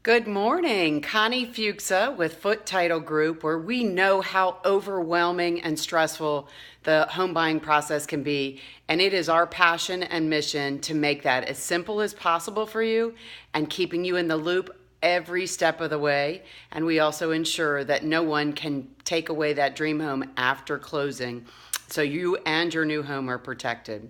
Good morning, Connie Fuchsa with Foote Title Group, where we know how overwhelming and stressful the home buying process can be. And it is our passion and mission to make that as simple as possible for you and keeping you in the loop every step of the way. And we also ensure that no one can take away that dream home after closing, so you and your new home are protected.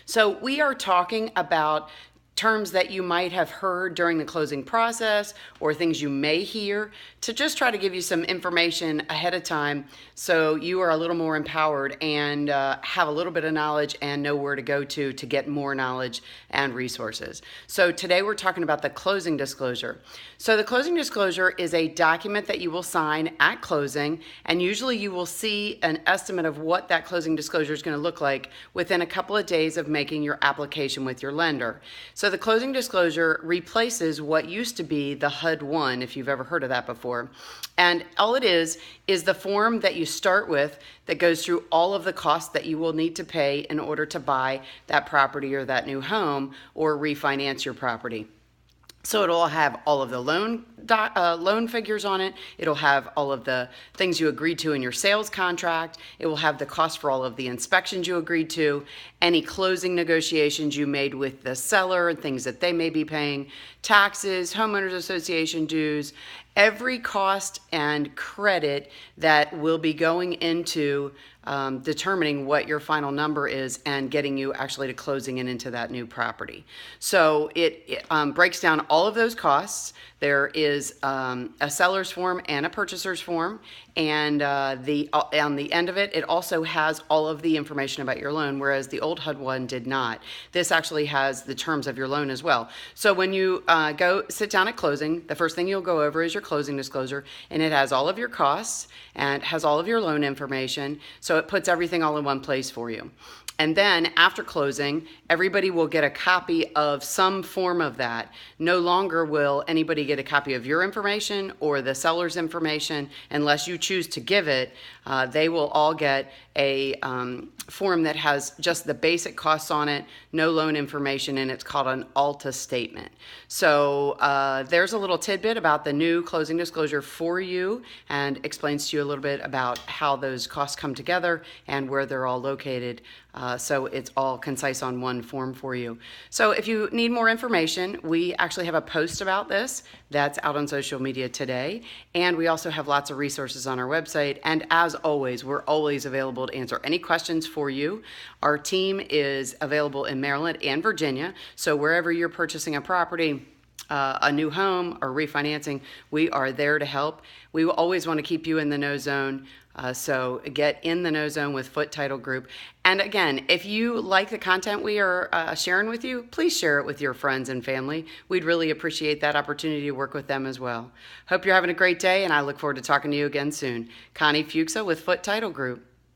So we are talking about terms that you might have heard during the closing process or things you may hear, to just try to give you some information ahead of time so you are a little more empowered and have a little bit of knowledge and know where to go to get more knowledge and resources. So today we're talking about the closing disclosure. So the closing disclosure is a document that you will sign at closing, and usually you will see an estimate of what that closing disclosure is going to look like within a couple of days of making your application with your lender. So the closing disclosure replaces what used to be the HUD-1, if you've ever heard of that before. And all it is the form that you start with that goes through all of the costs that you will need to pay in order to buy that property or that new home or refinance your property. So it'll have all of the loan figures on it. It'll have all of the things you agreed to in your sales contract. It will have the cost for all of the inspections you agreed to, any closing negotiations you made with the seller and things that they may be paying, taxes, homeowners association dues, every cost and credit that will be going into determining what your final number is and getting you actually to closing and into that new property. So it breaks down all of those costs. There is a seller's form and a purchaser's form, and on the end of it, it also has all of the information about your loan, whereas the old HUD-1 did not. This actually has the terms of your loan as well. So when you go sit down at closing, the first thing you'll go over is your closing disclosure, and it has all of your costs and has all of your loan information. So it puts everything all in one place for you. And then after closing, everybody will get a copy of some form of that. No longer will anybody get a copy of your information or the seller's information unless you choose to give it. They will all get a form that has just the basic costs on it, no loan information, and it's called an ALTA statement. So there's a little tidbit about the new closing disclosure for you and explains to you a little bit about how those costs come together and where they're all located. So it's all concise on one form for you. So if you need more information, we actually have a post about this that's out on social media today. And we also have lots of resources on our website. And as always, we're always available to answer any questions for you. Our team is available in Maryland and Virginia. So wherever you're purchasing a property, a new home or refinancing, we are there to help. We will always want to keep you in the know zone. So get in the know zone with Foote Title Group. And again, if you like the content we are sharing with you, please share it with your friends and family. We'd really appreciate that opportunity to work with them as well. Hope you're having a great day, and I look forward to talking to you again soon. Connie Fuchsa with Foote Title Group.